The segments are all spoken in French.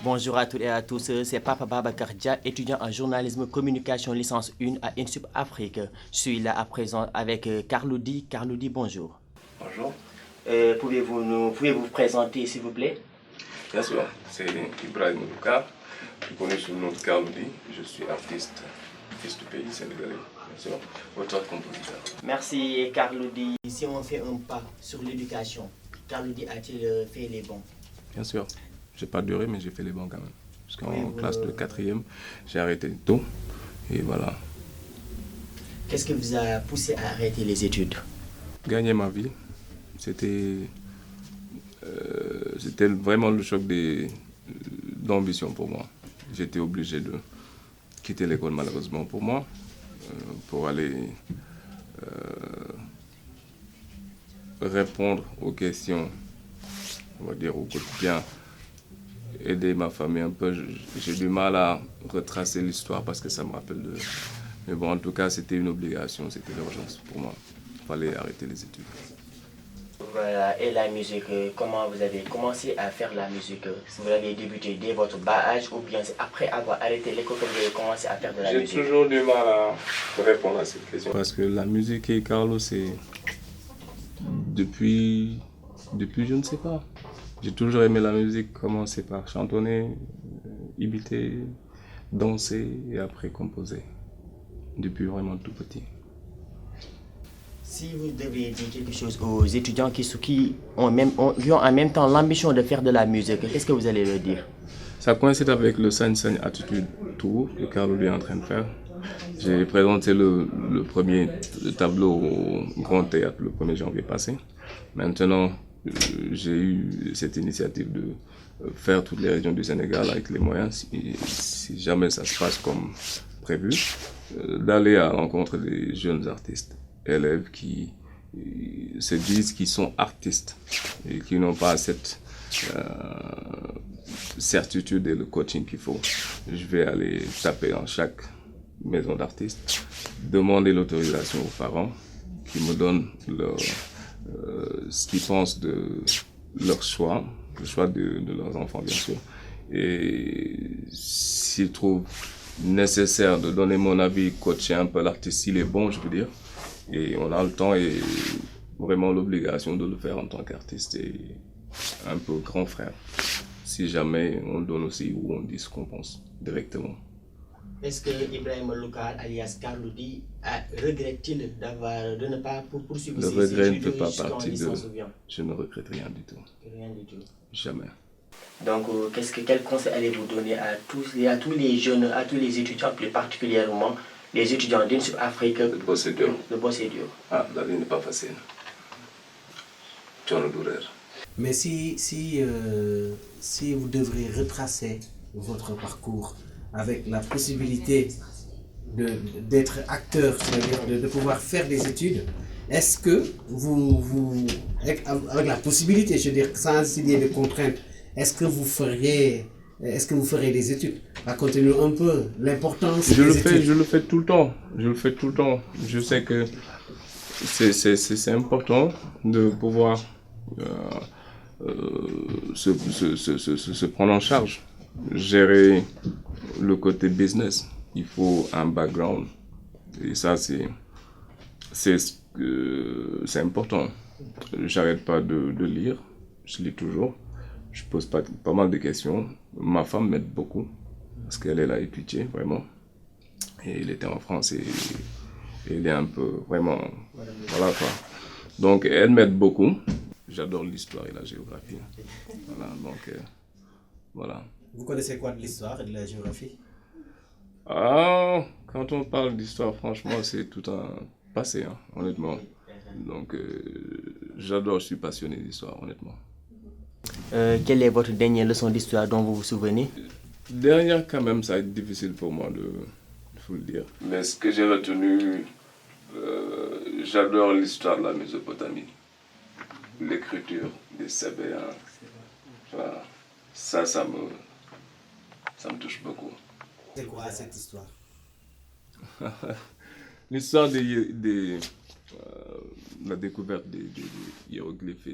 Bonjour à toutes et à tous, c'est Papa Babacar Dia, étudiant en journalisme communication licence 1 à INSUP Afrique. Je suis là à présent avec Carloudi. Carloudi, bonjour. Bonjour. Pouvez-vous présenter s'il vous plaît? Bien sûr, c'est Ibrahim Louka, connu sous le nom de Carloudi. Je suis artiste, fils du pays sénégalais, bien sûr, auteur-compositeur. Merci Carloudi. Si on fait un pas sur l'éducation, Carloudi a-t-il fait les bons? Bien sûr, j'ai pas duré mais j'ai fait les bons quand même. Parce qu'en Oui, classe de 4e, j'ai arrêté tôt et voilà. Qu'est-ce qui vous a poussé à arrêter les études? Gagner ma vie, c'était vraiment le choc d'ambition pour moi. J'étais obligé de quitter l'école malheureusement pour moi, pour aller répondre aux questions, on va dire au quotidien, aider ma famille un peu. J'ai du mal à retracer l'histoire parce que ça me rappelle de... Mais bon, en tout cas, c'était une obligation, c'était l'urgence pour moi. Il fallait arrêter les études. Voilà, et la musique, comment vous avez commencé à faire la musique? Vous avez débuté dès votre bas âge ou bien c'est après avoir arrêté l'école que vous avez commencé à faire de la musique? J'ai toujours du mal à répondre à cette question. Parce que la musique et Carlo, c'est depuis je ne sais pas. J'ai toujours aimé la musique, commencer par chantonner, imiter, danser et après composer. Depuis vraiment tout petit. Si vous devez dire quelque chose aux étudiants qui ont en même temps l'ambition de faire de la musique, qu'est-ce que vous allez leur dire? Ça coïncide avec le Sagne Attitude Tour que Carlo est en train de faire. J'ai présenté le tableau au Grand Théâtre le 1er janvier passé. Maintenant, j'ai eu cette initiative de faire toutes les régions du Sénégal avec les moyens, si jamais ça se passe comme prévu, d'aller à la rencontre des jeunes artistes, élèves qui se disent qu'ils sont artistes et qui n'ont pas cette certitude et le coaching qu'il faut. Je vais aller taper dans chaque maison d'artistes, demander l'autorisation aux parents qui me donnent ce qu'ils pensent de leur choix, le choix de leurs enfants bien sûr. Et s'ils trouvent nécessaire de donner mon avis, coacher un peu l'artiste s'il est bon, je veux dire. Et on a le temps et vraiment l'obligation de le faire en tant qu'artiste et un peu grand frère. Si jamais on donne aussi ou on dit ce qu'on pense directement. Est-ce que Ibrahim Louka, alias Carloudi, regrette-t-il de ne pas poursuivre ses études? Le regret ne fait pas partie de... Je ne regrette rien du tout. Rien du tout. Jamais. Donc, quel conseil allez-vous donner à tous les jeunes, à tous les étudiants, plus particulièrement les étudiants d'INSUP Afrique? Le boss est dur. Le boss est dur. Ah, la vie n'est pas facile. Tu en as douleur. Mais si vous devrez retracer votre parcours avec la possibilité d'être acteur, c'est-à-dire de pouvoir faire des études, est-ce que avec la possibilité, je veux dire, sans signer de contraintes, est-ce que vous ferez des études? Racontez-nous un peu l'importance des études. Je le fais tout le temps. Je le fais tout le temps. Je sais que c'est important de pouvoir se prendre en charge, gérer le côté business. Il faut un background et ça c'est important. J'arrête pas de lire, je lis toujours, je pose pas mal de questions. Ma femme m'aide beaucoup parce qu'elle a étudié vraiment et elle était en France et elle est un peu vraiment voilà quoi. Donc elle m'aide beaucoup. J'adore l'histoire et la géographie. Voilà, donc voilà. Vous connaissez quoi de l'histoire et de la géographie? Ah, quand on parle d'histoire, franchement, c'est tout un passé, hein, honnêtement. Donc, j'adore, je suis passionné d'histoire, honnêtement. Quelle est votre dernière leçon d'histoire dont vous vous souvenez? Dernière, quand même, ça va être difficile pour moi de vous le dire. Mais ce que j'ai retenu, j'adore l'histoire de la Mésopotamie. L'écriture des Sabéens. Voilà. Ça me touche beaucoup. C'est quoi cette histoire? L'histoire la découverte des hiéroglyphes.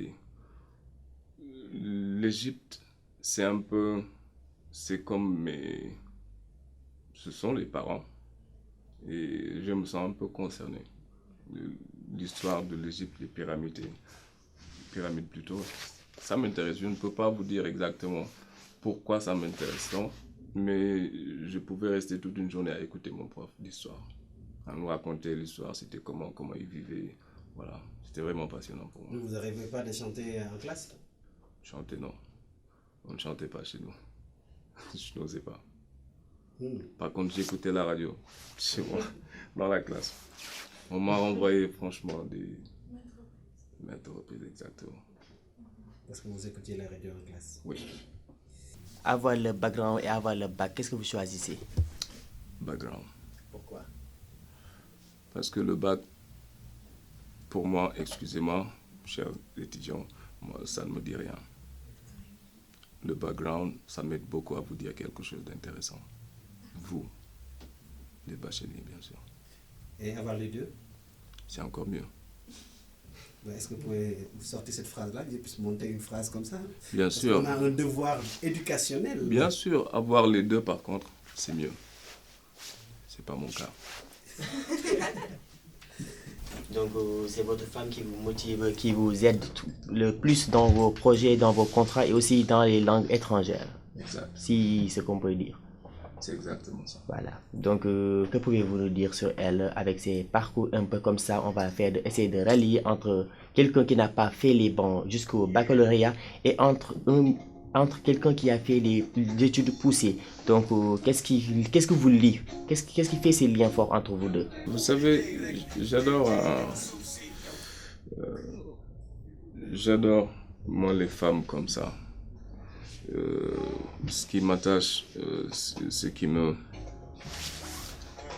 L'Égypte, c'est un peu c'est comme ce sont les parents. Et je me sens un peu concerné. L'histoire de l'Égypte, les pyramides plutôt, ça m'intéresse. Je ne peux pas vous dire exactement pourquoi ça m'intéresse tant, mais je pouvais rester toute une journée à écouter mon prof d'histoire. À nous raconter l'histoire, c'était comment il vivait. Voilà, c'était vraiment passionnant pour moi. Vous n'arrivez pas à chanter en classe? Chanter, non. On ne chantait pas chez nous. Je n'osais pas. Par contre, j'écoutais la radio chez moi, dans la classe. On m'a renvoyé franchement des maintes reprises, exactement. Parce que vous écoutiez la radio en classe? Oui. Avoir le background et avoir le bac, qu'est-ce que vous choisissez? Background. Pourquoi? Parce que le bac, pour moi, excusez-moi, chers étudiants, moi, ça ne me dit rien. Le background, ça m'aide beaucoup à vous dire quelque chose d'intéressant. Vous, les bacheliers, bien sûr. Et avoir les deux? C'est encore mieux. Est-ce que vous pouvez sortir cette phrase-là, que je puisse monter une phrase comme ça? Bien sûr. On a un devoir éducationnel. Bien sûr, avoir les deux, par contre, c'est mieux. C'est pas mon cas. Donc, c'est votre femme qui vous motive, qui vous aide le plus dans vos projets, dans vos contrats et aussi dans les langues étrangères. Exact. Si c'est qu'on peut dire. C'est exactement ça. Voilà. Donc, que pouvez-vous nous dire sur elle avec ses parcours un peu comme ça? On va essayer de rallier entre quelqu'un qui n'a pas fait les bons jusqu'au baccalauréat et entre quelqu'un qui a fait des études poussées. Donc, qu'est-ce que vous liez? Qu'est-ce qui fait ces liens forts entre vous deux? Vous savez, j'adore moi les femmes comme ça. Ce qui m'attache, ce qui me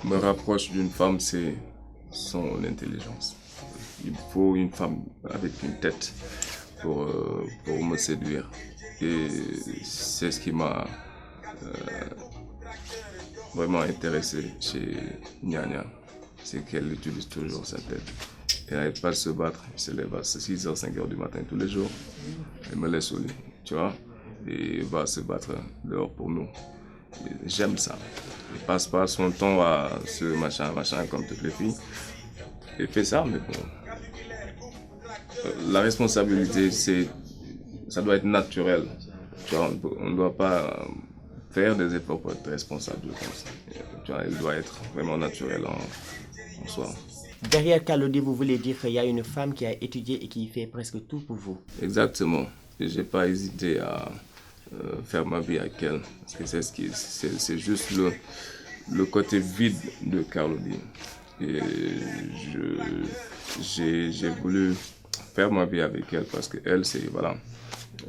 rapproche d'une femme, c'est son intelligence. Il faut une femme avec une tête pour me séduire. Et c'est ce qui m'a vraiment intéressé chez Nyanya. C'est qu'elle utilise toujours sa tête. Elle n'arrête pas de se battre. Elle se lève à 6h, 5h du matin tous les jours. Elle me laisse au lit, tu vois. Et va se battre dehors pour nous. J'aime ça. Elle passe pas son temps à ce machin comme toutes les filles. Elle fait ça, mais bon. La responsabilité, ça doit être naturel. Tu vois, on ne doit pas faire des efforts pour être responsable comme ça. Tu vois, il doit être vraiment naturel en soi. Derrière Kalodi, vous voulez dire qu'il y a une femme qui a étudié et qui fait presque tout pour vous? Exactement. Je n'ai pas hésité à faire ma vie avec elle. Parce que c'est juste le côté vide de Kalodi. Et j'ai voulu faire ma vie avec elle parce que elle, voilà.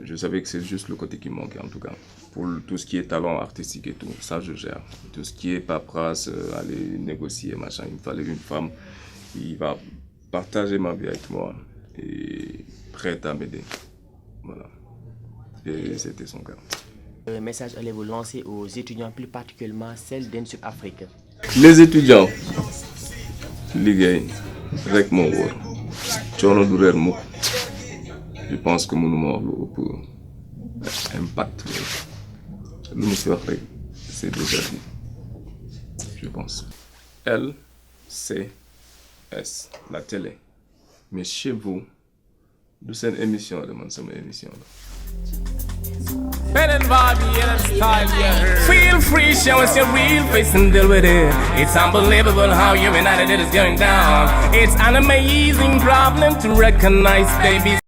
Je savais que c'est juste le côté qui manquait en tout cas. Pour tout ce qui est talent artistique et tout, ça je gère. Tout ce qui est paperasse, aller négocier, machin, il me fallait une femme qui va partager ma vie avec moi et prête à m'aider. Voilà. Et c'était son cas. Quel message allez-vous lancer aux étudiants, plus particulièrement celles d'Ensub Afrique? Les étudiants, liggéey rek moo wóor coono du reer mukk. Je pense que mënuma wax lu ëpp impact lu mu fi wax rek c'est déjà dit, je pense. LCS, la télé, mais chez vous du seen émission la man sama émission la. Ben and Bobby and style, yeah. Feel free, show us your real face and deal with it. It's unbelievable how your United is going down. It's an amazing problem to recognize, baby.